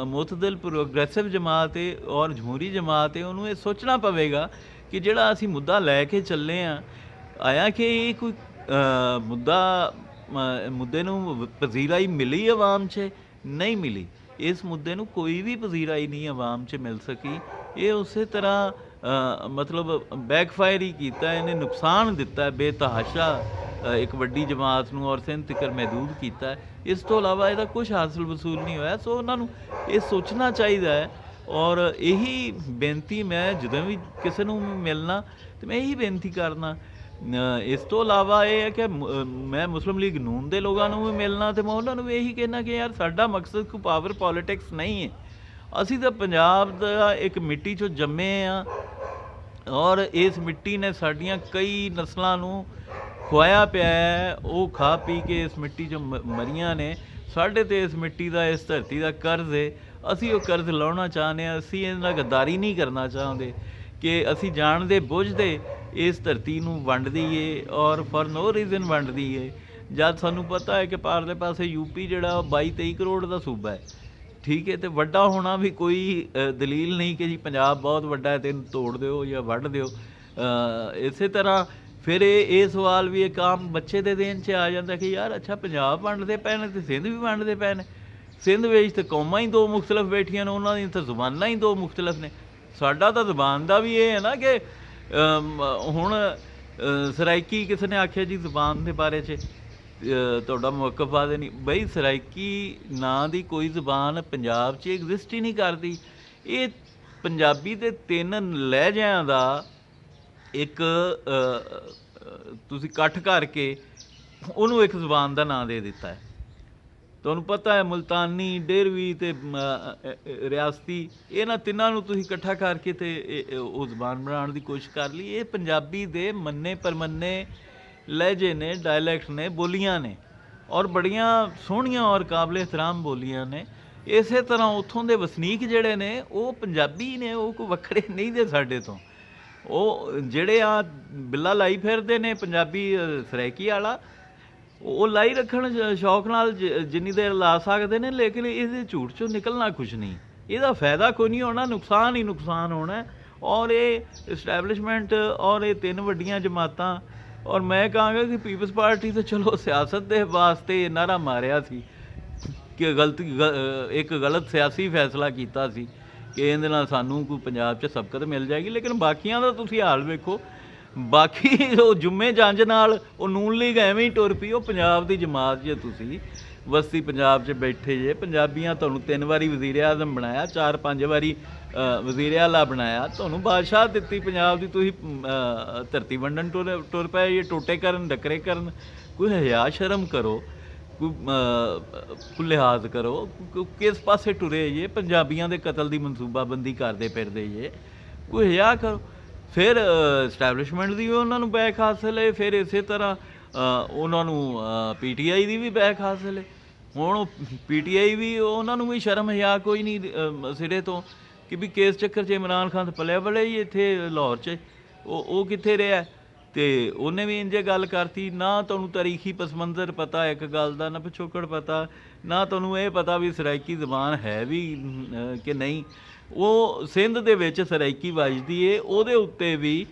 ਮੁਤਦਿਲ ਪ੍ਰੋਗਰੈਸਿਵ ਜਮਾਤ ਹੈ ਔਰ ਜਮਹੂਰੀ ਜਮਾਤ ਹੈ। ਉਹਨੂੰ ਇਹ ਸੋਚਣਾ ਪਵੇਗਾ ਕਿ ਜਿਹੜਾ ਅਸੀਂ ਮੁੱਦਾ ਲੈ ਕੇ ਚੱਲੇ ਹਾਂ, ਆਇਆ ਕਿ ਇਹ ਕੋਈ ਮੁੱਦੇ ਨੂੰ ਪਜ਼ੀਰਾਈ ਮਿਲੀ ਆਵਾਮ 'ਚ? ਨਹੀਂ ਮਿਲੀ। ਇਸ ਮੁੱਦੇ ਨੂੰ ਕੋਈ ਵੀ ਪਜ਼ੀਰਾਈ ਨਹੀਂ ਆਵਾਮ 'ਚ ਮਿਲ ਸਕੀ। ਇਹ ਉਸੇ ਤਰ੍ਹਾਂ ਮਤਲਬ ਬੈਕਫਾਇਰ ਹੀ ਕੀਤਾ, ਇਹਨੇ ਨੁਕਸਾਨ ਦਿੱਤਾ ਬੇਤਹਾਸ਼ਾ ਇੱਕ ਵੱਡੀ ਜਮਾਤ ਨੂੰ ਔਰ ਸਿੰਧ ਤੱਕ ਮਹਿਦੂਦ ਕੀਤਾ। ਇਸ ਤੋਂ ਇਲਾਵਾ ਇਹਦਾ ਕੁਛ ਹਾਸਲ ਵਸੂਲ ਨਹੀਂ ਹੋਇਆ। ਸੋ ਉਹਨਾਂ ਨੂੰ ਇਹ ਸੋਚਣਾ ਚਾਹੀਦਾ ਹੈ। ਔਰ ਇਹੀ ਬੇਨਤੀ ਮੈਂ ਜਦੋਂ ਵੀ ਕਿਸੇ ਨੂੰ ਮਿਲਣਾ ਤਾਂ ਮੈਂ ਇਹੀ ਬੇਨਤੀ ਕਰਨਾ। ਇਸ ਤੋਂ ਇਲਾਵਾ ਇਹ ਹੈ ਕਿ ਮੈਂ ਮੁਸਲਿਮ ਲੀਗ ਨੂਨ ਦੇ ਲੋਕਾਂ ਨੂੰ ਵੀ ਮਿਲਣਾ ਅਤੇ ਮੈਂ ਉਹਨਾਂ ਨੂੰ ਵੀ ਇਹੀ ਕਹਿਣਾ ਕਿ ਯਾਰ ਸਾਡਾ ਮਕਸਦ ਕੋਈ ਪਾਵਰ ਪੋਲੀਟਿਕਸ ਨਹੀਂ ਹੈ। ਅਸੀਂ ਤਾਂ ਪੰਜਾਬ ਦਾ ਇੱਕ ਮਿੱਟੀ 'ਚੋਂ ਜੰਮੇ ਹਾਂ ਔਰ ਇਸ ਮਿੱਟੀ ਨੇ ਸਾਡੀਆਂ ਕਈ ਨਸਲਾਂ ਨੂੰ ਖੁਆਇਆ ਪਿਆ ਹੈ। ਉਹ ਖਾ ਪੀ ਕੇ ਇਸ ਮਿੱਟੀ 'ਚੋਂ ਮਰੀਆਂ ਨੇ। ਸਾਡੇ 'ਤੇ ਇਸ ਮਿੱਟੀ ਦਾ, ਇਸ ਧਰਤੀ ਦਾ ਕਰਜ਼ ਹੈ। ਅਸੀਂ ਉਹ ਕਰਜ਼ ਲਾਉਣਾ ਚਾਹੁੰਦੇ ਹਾਂ। ਅਸੀਂ ਇਹਨਾਂ ਨਾਲ ਗੱਦਾਰੀ ਨਹੀਂ ਕਰਨਾ ਚਾਹੁੰਦੇ। ਕਿ ਅਸੀਂ ਜਾਣਦੇ ਬੁੱਝਦੇ ਇਸ ਧਰਤੀ ਨੂੰ ਵੰਡ ਦਈਏ ਔਰ ਫॉर नो ਰੀਜ਼ਨ ਵੰਡ ਦਈਏ, ਜਦ ਸਾਨੂੰ ਪਤਾ ਹੈ ਕਿ ਪਾਰਲੇ ਪਾਸੇ ਯੂਪੀ ਜਿਹੜਾ 22-23 ਕਰੋੜ ਦਾ ਸੂਬਾ ਹੈ, ਠੀਕ ਹੈ, ਅਤੇ ਵੱਡਾ ਹੋਣਾ ਵੀ ਕੋਈ ਦਲੀਲ ਨਹੀਂ ਕਿ ਜੀ ਪੰਜਾਬ ਬਹੁਤ ਵੱਡਾ ਹੈ ਅਤੇ ਇਹਨੂੰ ਤੋੜ ਦਿਓ ਜਾਂ ਵੱਢ ਦਿਓ। ਇਸੇ ਤਰ੍ਹਾਂ ਫਿਰ ਇਹ ਸਵਾਲ ਵੀ ਇੱਕ ਆਮ ਬੱਚੇ ਦੇ ਦੇਣ 'ਚ ਆ ਜਾਂਦਾ ਕਿ ਯਾਰ ਅੱਛਾ ਪੰਜਾਬ ਵੰਡਦੇ ਪਏ ਨੇ ਅਤੇ ਸਿੰਧ ਵੀ ਵੰਡਦੇ ਪਏ ਨੇ, ਸਿੰਧ ਵਿੱਚ ਤਾਂ ਕੌਮਾਂ ਹੀ ਦੋ ਮੁਖਤਲਿਫ ਬੈਠੀਆਂ ਨੇ, ਉਹਨਾਂ ਦੀਆਂ ਤਾਂ ਜ਼ੁਬਾਨਾਂ ਹੀ ਦੋ ਮੁਖਤਲਿਫ ਨੇ। ਸਾਡਾ ਤਾਂ ਜ਼ੁਬਾਨ ਦਾ ਵੀ ਇਹ ਹੈ ਨਾ ਕਿ ਹੁਣ ਸਰਾਇਕੀ ਕਿਸੇ ਨੇ ਆਖਿਆ ਜੀ ਜ਼ੁਬਾਨ ਦੇ ਬਾਰੇ 'ਚ ਤੁਹਾਡਾ ਮੌਕਫ ਵਾਦੇ ਨਹੀਂ ਬਈ, ਸਰਾਇਕੀ ਨਾਂ ਦੀ ਕੋਈ ਜ਼ੁਬਾਨ ਪੰਜਾਬ 'ਚ ਐਗਜ਼ਿਸਟ ਹੀ ਨਹੀਂ ਕਰਦੀ। ਇਹ ਪੰਜਾਬੀ ਦੇ 3 ਲਹਿਜਿਆਂ ਦਾ ਇੱਕ ਤੁਸੀਂ ਇਕੱਠ ਕਰਕੇ ਉਹਨੂੰ ਇੱਕ ਜ਼ੁਬਾਨ ਦਾ ਨਾਂ ਦੇ ਦਿੱਤਾ ਹੈ। ਤੁਹਾਨੂੰ ਪਤਾ ਹੈ ਮੁਲਤਾਨੀ, ਡੇਰਵੀ ਅਤੇ ਰਿਆਸਤੀ, ਇਹਨਾਂ ਤਿੰਨਾਂ ਨੂੰ ਤੁਸੀਂ ਇਕੱਠਾ ਕਰਕੇ ਅਤੇ ਉਹ ਜ਼ੁਬਾਨ ਬਣਾਉਣ ਦੀ ਕੋਸ਼ਿਸ਼ ਕਰ ਲਈ। ਇਹ ਪੰਜਾਬੀ ਦੇ ਮੰਨੇ ਪਰਮੰਨੇ ਲਹਿਜੇ ਨੇ, ਡਾਇਲੈਕਟ ਨੇ, ਬੋਲੀਆਂ ਨੇ, ਔਰ ਬੜੀਆਂ ਸੋਹਣੀਆਂ ਔਰ ਕਾਬਲੇ ehਤਰਾਮ ਬੋਲੀਆਂ ਨੇ। ਇਸੇ ਤਰ੍ਹਾਂ ਉੱਥੋਂ ਦੇ ਵਸਨੀਕ ਜਿਹੜੇ ਨੇ ਉਹ ਪੰਜਾਬੀ ਨੇ, ਉਹ ਕੋਈ ਵੱਖਰੇ ਨਹੀਂ ਦੇ ਸਾਡੇ ਤੋਂ। ਉਹ ਜਿਹੜੇ ਆ ਬਿੱਲਾ ਲਾਈ ਫਿਰਦੇ ਨੇ ਪੰਜਾਬੀ ਸਰਾਇਕੀ ਵਾਲਾ, ਉਹ ਲਾਈ ਰੱਖਣ ਸ਼ੌਕ ਨਾਲ ਜਿੰਨੀ ਦੇਰ ਲਾ ਸਕਦੇ ਨੇ, ਲੇਕਿਨ ਇਹਦੇ ਝੂਠ 'ਚੋਂ ਨਿਕਲਣਾ ਕੁਛ ਨਹੀਂ, ਇਹਦਾ ਫਾਇਦਾ ਕੋਈ ਨਹੀਂ ਹੋਣਾ, ਨੁਕਸਾਨ ਹੀ ਨੁਕਸਾਨ ਹੋਣਾ। ਔਰ ਇਹ ਇਸਟੈਬਲਿਸ਼ਮੈਂਟ ਔਰ ਇਹ 3 ਵੱਡੀਆਂ ਜਮਾਤਾਂ, ਔਰ ਮੈਂ ਕਹਾਂਗਾ ਕਿ ਪੀਪਲਸ ਪਾਰਟੀ ਤਾਂ ਚਲੋ ਸਿਆਸਤ ਦੇ ਵਾਸਤੇ ਨਾਅਰਾ ਮਾਰਿਆ ਸੀ ਕਿ ਇੱਕ ਗਲਤ ਸਿਆਸੀ ਫੈਸਲਾ ਕੀਤਾ ਸੀ ਕਿ ਇਹਦੇ ਨਾਲ ਸਾਨੂੰ ਕੋਈ ਪੰਜਾਬ 'ਚ ਸਬਕਤ ਮਿਲ ਜਾਏਗੀ, ਲੇਕਿਨ ਬਾਕੀਆਂ ਦਾ ਤੁਸੀਂ ਹਾਲ ਵੇਖੋ। ਬਾਕੀ ਉਹ ਜੁੰਮੇ ਜੰਜ ਨਾਲ ਉਹ ਨੂਨ ਲੀਗ ਐਵੇਂ ਹੀ ਟੁਰ ਪਈ। ਉਹ ਪੰਜਾਬ ਦੀ ਜਮਾਤ ਜੇ ਤੁਸੀਂ ਬਸਤੀ ਪੰਜਾਬ 'ਚ ਬੈਠੇ ਜੇ, ਪੰਜਾਬੀਆਂ ਤੁਹਾਨੂੰ 3 ਵਾਰੀ ਵਜ਼ੀਰ ਆਜ਼ਮ ਬਣਾਇਆ, 4-5 ਵਾਰੀ ਵਜ਼ੀਰ ਆਲਾ ਬਣਾਇਆ, ਤੁਹਾਨੂੰ ਬਾਦਸ਼ਾਹ ਦਿੱਤੀ ਪੰਜਾਬ ਦੀ, ਤੁਸੀਂ ਧਰਤੀ ਵੰਡਣ ਟੁਰ ਪਏ ਜੇ, ਟੋਟੇ ਕਰਨ, ਡੱਕਰੇ ਕਰਨ। ਕੋਈ ਹਯਾ ਸ਼ਰਮ ਕਰੋ, ਕੋਈ ਲਿਹਾਜ਼ ਕਰੋ, ਕਿਸ ਪਾਸੇ ਟੁਰੇ ਜੇ? ਪੰਜਾਬੀਆਂ ਦੇ ਕਤਲ ਦੀ ਮਨਸੂਬਾਬੰਦੀ ਕਰਦੇ ਫਿਰਦੇ ਜੇ, ਕੋਈ ਹਯਾ ਕਰੋ। ਫਿਰ ਇਸਟੈਬਲਿਸ਼ਮੈਂਟ ਦੀ ਵੀ ਉਹਨਾਂ ਨੂੰ ਬੈਕ ਹਾਸਿਲ ਹੈ, ਫਿਰ ਇਸੇ ਤਰ੍ਹਾਂ ਉਹਨਾਂ ਨੂੰ PTI ਦੀ ਵੀ ਬੈਕ ਹਾਸਿਲ ਹੈ। ਹੁਣ ਉਹ PTI ਵੀ, ਉਹਨਾਂ ਨੂੰ ਵੀ ਸ਼ਰਮ ਹਯਾ ਕੋਈ ਨਹੀਂ ਸਿਰੇ ਤੋਂ ਕਿ ਵੀ ਕੇਸ ਚੱਕਰ 'ਚ ਇਮਰਾਨ ਖਾਨ ਪਲਿਆ ਬਲੇ ਹੀ ਇੱਥੇ ਲਾਹੌਰ 'ਚ, ਉਹ ਕਿੱਥੇ ਰਿਹਾ? ਅਤੇ ਉਹਨੇ ਵੀ ਇੰਜੇ ਗੱਲ ਕਰਤੀ। ਨਾ ਤੁਹਾਨੂੰ ਤਾਰੀਖੀ ਪਸ ਮੰਜ਼ਰ ਪਤਾ ਇੱਕ ਗੱਲ ਦਾ, ਨਾ ਪਿਛੋਕੜ ਪਤਾ, ਨਾ ਤੁਹਾਨੂੰ ਇਹ ਪਤਾ ਵੀ ਸਰਾਇਕੀ ਜ਼ਬਾਨ ਹੈ ਵੀ ਕਿ ਨਹੀਂ। ਉਹ ਸਿੰਧ ਦੇ ਵਿੱਚ ਸਰਾਇਕੀ ਵੱਜਦੀ ਏ, ਉਹਦੇ ਉੱਤੇ ਵੀ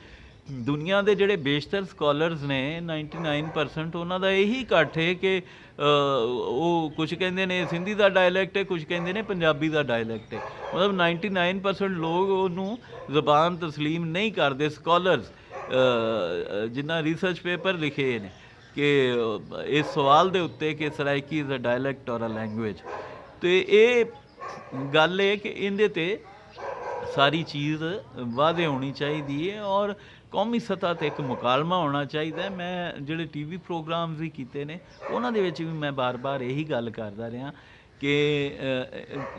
ਦੁਨੀਆ ਦੇ ਜਿਹੜੇ ਬੇਸ਼ਤਰ ਸਕਾਲਰਸ ਨੇ 99% ਉਹਨਾਂ ਦਾ ਇਹੀ ਇਕੱਠ ਹੈ ਕਿ ਉਹ ਕੁਛ ਕਹਿੰਦੇ ਨੇ ਸਿੰਧੀ ਦਾ ਡਾਇਲੈਕਟ ਹੈ, ਕੁਛ ਕਹਿੰਦੇ ਨੇ ਪੰਜਾਬੀ ਦਾ ਡਾਇਲੈਕਟ ਹੈ। ਮਤਲਬ 99% ਲੋਕ ਉਹਨੂੰ ਜ਼ਬਾਨ ਤਸਲੀਮ ਨਹੀਂ ਕਰਦੇ। ਸਕਾਲਰਸ ਜਿਨ੍ਹਾਂ ਰਿਸਰਚ ਪੇਪਰ ਲਿਖੇ ਨੇ ਕਿ ਇਸ ਸਵਾਲ ਦੇ ਉੱਤੇ ਕਿ ਸਰਾਇਕੀ ਇਜ਼ ਅ ਡਾਇਲੈਕਟ ਔਰ ਅ ਲੈਂਗੁਏਜ, ਅਤੇ ਇਹ ਗੱਲ ਹੈ ਕਿ ਇਹਦੇ 'ਤੇ ਸਾਰੀ ਚੀਜ਼ ਵਾਧੇ ਹੋਣੀ ਚਾਹੀਦੀ ਹੈ ਔਰ ਕੌਮੀ ਸਤ੍ਹਾ 'ਤੇ ਇੱਕ ਮੁਕਾਲਮਾ ਹੋਣਾ ਚਾਹੀਦਾ। ਮੈਂ ਜਿਹੜੇ TV ਪ੍ਰੋਗਰਾਮਸ ਵੀ ਕੀਤੇ ਨੇ ਉਹਨਾਂ ਦੇ ਵਿੱਚ ਵੀ ਮੈਂ ਬਾਰ-ਬਾਰ ਇਹੀ ਗੱਲ ਕਰਦਾ ਰਿਹਾ ਕਿ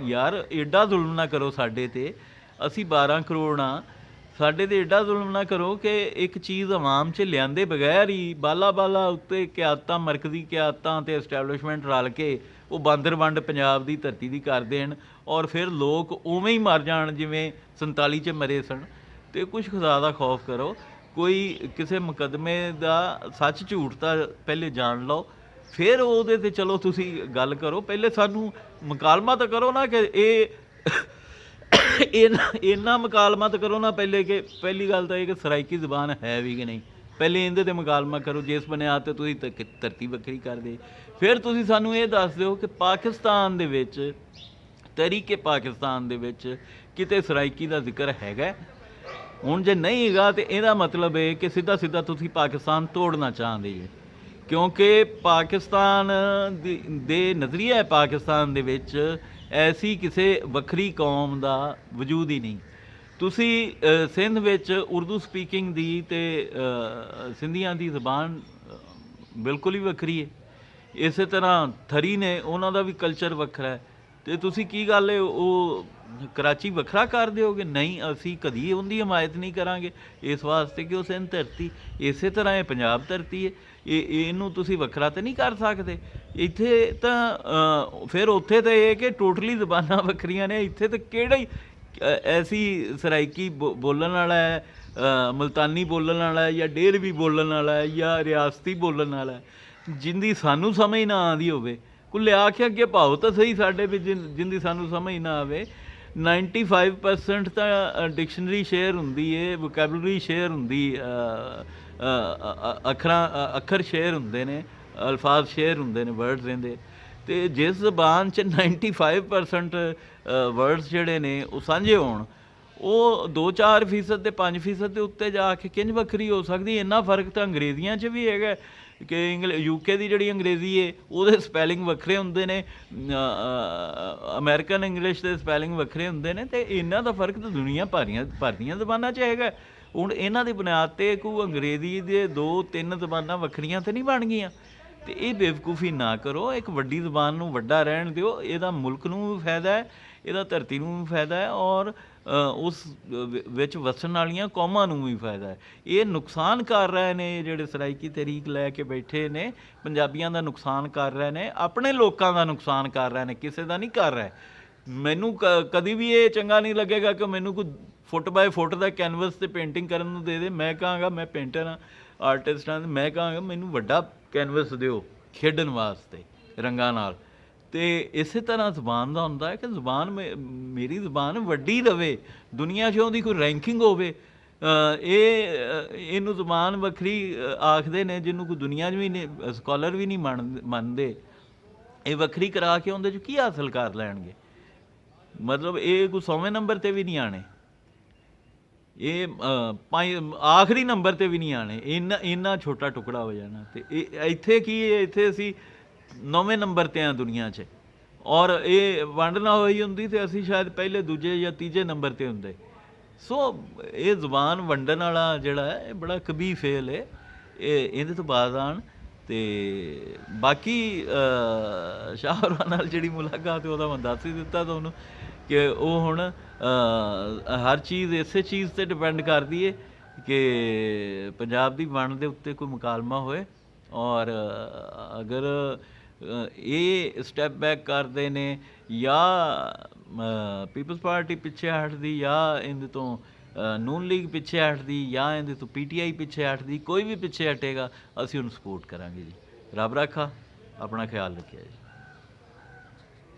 ਯਾਰ ਐਡਾ ਜ਼ੁਲਮ ਨਾ ਕਰੋ ਸਾਡੇ 'ਤੇ, ਅਸੀਂ 12 ਕਰੋੜ ਹਾਂ, ਸਾਡੇ 'ਤੇ ਐਡਾ ਜ਼ੁਲਮ ਨਾ ਕਰੋ ਕਿ ਇੱਕ ਚੀਜ਼ ਆਵਾਮ 'ਚ ਲਿਆਂਦੇ ਬਗੈਰ ਹੀ ਬਾਲਾ ਉੱਤੇ ਕਿਆਦਤਾਂ, ਮਰਕਜ਼ੀ ਕਿਆਦਤਾਂ ਅਤੇ ਐਸਟੈਬਲਿਸ਼ਮੈਂਟ ਰਲ ਕੇ ਉਹ ਬਾਂਦਰ ਵੰਡ ਪੰਜਾਬ ਦੀ ਧਰਤੀ ਦੀ ਕਰ ਦੇਣ ਔਰ ਫਿਰ ਲੋਕ ਉਵੇਂ ਹੀ ਮਰ ਜਾਣ ਜਿਵੇਂ 47 'ਚ ਮਰੇ ਸਨ। ਅਤੇ ਕੁਛ ਖੁਦਾ ਦਾ ਖੌਫ ਕਰੋ, ਕੋਈ ਕਿਸੇ ਮੁਕੱਦਮੇ ਦਾ ਸੱਚ ਝੂਠ ਤਾਂ ਪਹਿਲੇ ਜਾਣ ਲਓ, ਫਿਰ ਉਹਦੇ 'ਤੇ ਚਲੋ ਤੁਸੀਂ ਗੱਲ ਕਰੋ। ਪਹਿਲੇ ਸਾਨੂੰ ਮੁਕਾਲਮਾ ਤਾਂ ਕਰੋ ਨਾ ਕਿ ਇੰਨਾ ਮੁਕਾਲਮਾ ਤਾਂ ਕਰੋ ਨਾ ਪਹਿਲੇ ਕਿ ਪਹਿਲੀ ਗੱਲ ਤਾਂ ਇਹ ਕਿ ਸਰਾਇਕੀ ਜ਼ਬਾਨ ਹੈ ਵੀ ਕਿ ਨਹੀਂ, ਪਹਿਲੇ ਇਹਦੇ 'ਤੇ ਮੁਕਾਲਮਾ ਕਰੋ। ਜਿਸ ਬੁਨਿਆਦ 'ਤੇ ਤੁਸੀਂ ਧਰਤੀ ਵੱਖਰੀ ਕਰਦੇ, ਫਿਰ ਤੁਸੀਂ ਸਾਨੂੰ ਇਹ ਦੱਸ ਦਿਓ ਕਿ ਪਾਕਿਸਤਾਨ ਦੇ ਵਿੱਚ, ਤਹਿਰੀਕੇ ਪਾਕਿਸਤਾਨ ਦੇ ਵਿੱਚ ਕਿਤੇ ਸਰਾਇਕੀ ਦਾ ਜ਼ਿਕਰ ਹੈਗਾ। ਹੁਣ ਜੇ ਨਹੀਂ ਹੈਗਾ ਤਾਂ ਇਹਦਾ ਮਤਲਬ ਹੈ ਕਿ ਸਿੱਧਾ ਤੁਸੀਂ ਪਾਕਿਸਤਾਨ ਤੋੜਨਾ ਚਾਹੁੰਦੇ ਜੇ, ਕਿਉਂਕਿ ਪਾਕਿਸਤਾਨ ਦੇ ਨਜ਼ਰੀਆ ਹੈ ਪਾਕਿਸਤਾਨ ਦੇ ਵਿੱਚ ਐਸੀ ਕਿਸੇ ਵੱਖਰੀ ਕੌਮ ਦਾ ਵਜੂਦ ਹੀ ਨਹੀਂ। ਤੁਸੀਂ ਸਿੰਧ ਵਿੱਚ ਉਰਦੂ ਸਪੀਕਿੰਗ ਦੀ ਅਤੇ ਸਿੰਧੀਆਂ ਦੀ ਜ਼ਬਾਨ ਬਿਲਕੁਲ ਹੀ ਵੱਖਰੀ ਹੈ। ਇਸੇ ਤਰ੍ਹਾਂ ਥਰੀ ਨੇ, ਉਹਨਾਂ ਦਾ ਵੀ ਕਲਚਰ ਵੱਖਰਾ ਹੈ, ਅਤੇ ਤੁਸੀਂ ਕੀ ਗੱਲ ਹੈ ਉਹ ਕਰਾਚੀ ਵੱਖਰਾ ਕਰ ਦਿਓਗੇ? ਨਹੀਂ, ਅਸੀਂ ਕਦੀ ਉਹਦੀ ਹਮਾਇਤ ਨਹੀਂ ਕਰਾਂਗੇ ਇਸ ਵਾਸਤੇ ਕਿ ਉਹ ਸਿੰਧ ਧਰਤੀ, ਇਸੇ ਤਰ੍ਹਾਂ ਇਹ ਪੰਜਾਬ ਧਰਤੀ ਹੈ, ਇਹਨੂੰ ਤੁਸੀਂ ਵੱਖਰਾ ਤਾਂ ਨਹੀਂ ਕਰ ਸਕਦੇ। ਇੱਥੇ ਤਾਂ ਫਿਰ ਉੱਥੇ ਤਾਂ ਇਹ ਕਿ ਟੋਟਲੀ ਜ਼ਬਾਨਾਂ ਵੱਖਰੀਆਂ ਨੇ, ਇੱਥੇ ਤਾਂ ਐਸੀ ਸਰਾਇਕੀ ਬੋਲਣ ਵਾਲਾ ਹੈ, ਮੁਲਤਾਨੀ ਬੋਲਣ ਵਾਲਾ ਹੈ, ਜਾਂ ਡੇਲਵੀ ਬੋਲਣ ਵਾਲਾ ਹੈ, ਜਾਂ ਰਿਆਸਤੀ ਬੋਲਣ ਵਾਲਾ ਹੈ, ਜਿੰਦੀ ਸਾਨੂੰ ਸਮਝ ਨਾ ਆਉਂਦੀ ਹੋਵੇ। ਕੁੱਲੇ ਆਖਿਆ ਅੱਗੇ ਭਾਵ ਤਾਂ ਸਹੀ ਸਾਡੇ ਵੀ, ਜਿੰਦੀ ਸਾਨੂੰ ਸਮਝ ਨਾ ਆਵੇ। 95% ਤਾਂ ਡਿਕਸ਼ਨਰੀ ਸ਼ੇਅਰ ਹੁੰਦੀ ਹੈ, ਵੋਕੈਬਲਰੀ ਸ਼ੇਅਰ ਹੁੰਦੀ, ਅੱਖਰ ਸ਼ੇਅਰ ਹੁੰਦੇ ਨੇ, ਅਲਫਾਜ਼ ਸ਼ੇਅਰ ਹੁੰਦੇ ਨੇ, ਵਰਡਸ ਇਹਦੇ। ਅਤੇ ਜਿਸ ਜ਼ਬਾਨ 'ਚ 95% ਵਰਡਸ ਜਿਹੜੇ ਨੇ ਉਹ ਸਾਂਝੇ ਹੋਣ, ਉਹ 2-4% ਤੇ 5% ਦੇ ਉੱਤੇ ਜਾ ਕੇ ਕਿੰਝ ਵੱਖਰੀ ਹੋ ਸਕਦੀ? ਇੰਨਾ ਫਰਕ ਤਾਂ ਅੰਗਰੇਜ਼ੀਆਂ 'ਚ ਵੀ ਹੈਗਾ ਕਿ ਯੂਕੇ ਦੀ ਜਿਹੜੀ ਅੰਗਰੇਜ਼ੀ ਹੈ ਉਹਦੇ ਸਪੈਲਿੰਗ ਵੱਖਰੇ ਹੁੰਦੇ ਨੇ, ਅਮਰੀਕਨ ਇੰਗਲਿਸ਼ ਦੇ ਸਪੈਲਿੰਗ ਵੱਖਰੇ ਹੁੰਦੇ ਨੇ, ਅਤੇ ਇਹਨਾਂ ਦਾ ਫਰਕ ਤਾਂ ਦੁਨੀਆ ਭਰ ਦੀਆਂ ਜ਼ਬਾਨਾਂ 'ਚ ਹੈਗਾ। ਹੁਣ ਇਹਨਾਂ ਦੀ ਬੁਨਿਆਦ 'ਤੇ ਕੋਈ ਅੰਗਰੇਜ਼ੀ ਦੇ 2-3 ਜ਼ਬਾਨਾਂ ਵੱਖਰੀਆਂ ਤਾਂ ਨਹੀਂ ਬਣ ਗਈਆਂ। ਅਤੇ ਇਹ ਬੇਵਕੂਫੀ ਨਾ ਕਰੋ, ਇੱਕ ਵੱਡੀ ਜ਼ਬਾਨ ਨੂੰ ਵੱਡਾ ਰਹਿਣ ਦਿਓ। ਇਹਦਾ ਮੁਲਕ ਨੂੰ ਵੀ ਫਾਇਦਾ ਹੈ, ਇਹਦਾ ਧਰਤੀ ਨੂੰ ਵੀ ਫਾਇਦਾ ਹੈ, ਔਰ ਉਸ ਵਿੱਚ ਵਸਣ ਵਾਲੀਆਂ ਕੌਮਾਂ ਨੂੰ ਵੀ ਫਾਇਦਾ ਹੈ। ਇਹ ਨੁਕਸਾਨ ਕਰ ਰਹੇ ਨੇ ਜਿਹੜੇ ਸਰਾਇਕੀ ਤਹਿਰੀਕ ਲੈ ਕੇ ਬੈਠੇ ਨੇ, ਪੰਜਾਬੀਆਂ ਦਾ ਨੁਕਸਾਨ ਕਰ ਰਹੇ ਨੇ, ਆਪਣੇ ਲੋਕਾਂ ਦਾ ਨੁਕਸਾਨ ਕਰ ਰਹੇ ਨੇ, ਕਿਸੇ ਦਾ ਨਹੀਂ ਕਰ ਰਹੇ। ਮੈਨੂੰ ਕਦੀ ਵੀ ਇਹ ਚੰਗਾ ਨਹੀਂ ਲੱਗੇਗਾ ਕਿ ਮੈਨੂੰ ਕੋਈ ਫੁੱਟ ਬਾਏ ਫੁੱਟ ਦਾ ਕੈਨਵਸ 'ਤੇ ਪੇਂਟਿੰਗ ਕਰਨ ਨੂੰ ਦੇ ਦੇ। ਮੈਂ ਕਹਾਂਗਾ, ਮੈਂ ਪੇਂਟਰ ਹਾਂ, ਆਰਟਿਸਟ ਹਾਂ, ਮੈਂ ਕਹਾਂਗਾ ਮੈਨੂੰ ਵੱਡਾ ਕੈਨਵਸ ਦਿਓ ਖੇਡਣ ਵਾਸਤੇ ਰੰਗਾਂ ਨਾਲ। ਅਤੇ ਇਸੇ ਤਰ੍ਹਾਂ ਜ਼ੁਬਾਨ ਦਾ ਹੁੰਦਾ ਹੈ ਕਿ ਜ਼ੁਬਾਨ ਮੇਰੀ ਜ਼ੁਬਾਨ ਵੱਡੀ ਰਵੇ, ਦੁਨੀਆ 'ਚ ਉਹਦੀ ਕੋਈ ਰੈਂਕਿੰਗ ਹੋਵੇ। ਇਹਨੂੰ ਜ਼ੁਬਾਨ ਵੱਖਰੀ ਆਖਦੇ ਨੇ ਜਿਹਨੂੰ ਕੋਈ ਦੁਨੀਆ 'ਚ ਵੀ ਨਹੀਂ, ਸਕਾਲਰ ਵੀ ਨਹੀਂ ਮੰਨਦੇ। ਇਹ ਵੱਖਰੀ ਕਰਾ ਕੇ ਉਹਦੇ 'ਚ ਕੀ ਹਾਸਲ ਕਰ ਲੈਣਗੇ? ਮਤਲਬ ਇਹ ਕੋਈ 100ਵੇਂ ਨੰਬਰ 'ਤੇ ਵੀ ਨਹੀਂ ਆਣੇ, ਇਹ ਆਖਰੀ ਨੰਬਰ 'ਤੇ ਵੀ ਨਹੀਂ ਆਣੇ, ਇੰਨਾ ਛੋਟਾ ਟੁਕੜਾ ਹੋ ਜਾਣਾ। ਅਤੇ ਇਹ ਇੱਥੇ ਕੀ ਹੈ, ਇੱਥੇ ਅਸੀਂ 9ਵੇਂ ਨੰਬਰ 'ਤੇ ਹਾਂ ਦੁਨੀਆ 'ਚ, ਔਰ ਇਹ ਵੰਡ ਨਾ ਹੋਈ ਹੁੰਦੀ ਤਾਂ ਅਸੀਂ ਸ਼ਾਇਦ ਪਹਿਲੇ, ਦੂਜੇ ਜਾਂ ਤੀਜੇ ਨੰਬਰ 'ਤੇ ਹੁੰਦੇ। ਸੋ ਇਹ ਜ਼ੁਬਾਨ ਵੰਡਣ ਵਾਲਾ ਜਿਹੜਾ ਹੈ ਇਹ ਬੜਾ ਕਬੀਹ ਫੇਲ ਹੈ, ਇਹਦੇ ਤੋਂ ਬਾਅਦ ਆਉਣ। ਅਤੇ ਬਾਕੀ ਸ਼ਾਹ ਹੋਰਾਂ ਨਾਲ ਜਿਹੜੀ ਮੁਲਾਕਾਤ ਉਹਦਾ ਮੈਂ ਦੱਸ ਹੀ ਦਿੱਤਾ ਤੁਹਾਨੂੰ ਕਿ ਉਹ ਹੁਣ ਹਰ ਚੀਜ਼ ਇਸੇ ਚੀਜ਼ 'ਤੇ ਡਿਪੈਂਡ ਕਰਦੀ ਹੈ ਕਿ ਪੰਜਾਬ ਦੀ ਵੰਡ ਦੇ ਉੱਤੇ ਕੋਈ ਮੁਕਾਲਮਾ ਹੋਏ, ਔਰ ਅਗਰ ਇਹ ਸਟੈਪ ਬੈਕ ਕਰਦੇ ਨੇ ਜਾਂ ਪੀਪਲਸ ਪਾਰਟੀ ਪਿੱਛੇ ਹਟਦੀ, ਜਾਂ ਇਹਦੇ ਤੋਂ ਨੂਨ ਲੀਗ ਪਿੱਛੇ ਹਟਦੀ, ਜਾਂ ਇਹਦੇ ਤੋਂ PTI ਪਿੱਛੇ ਹਟਦੀ, ਕੋਈ ਵੀ ਪਿੱਛੇ ਹਟੇਗਾ ਅਸੀਂ ਉਹਨੂੰ ਸਪੋਰਟ ਕਰਾਂਗੇ ਜੀ। ਰੱਬ ਰਾਖਾ, ਆਪਣਾ ਖਿਆਲ ਰੱਖਿਆ ਜੀ।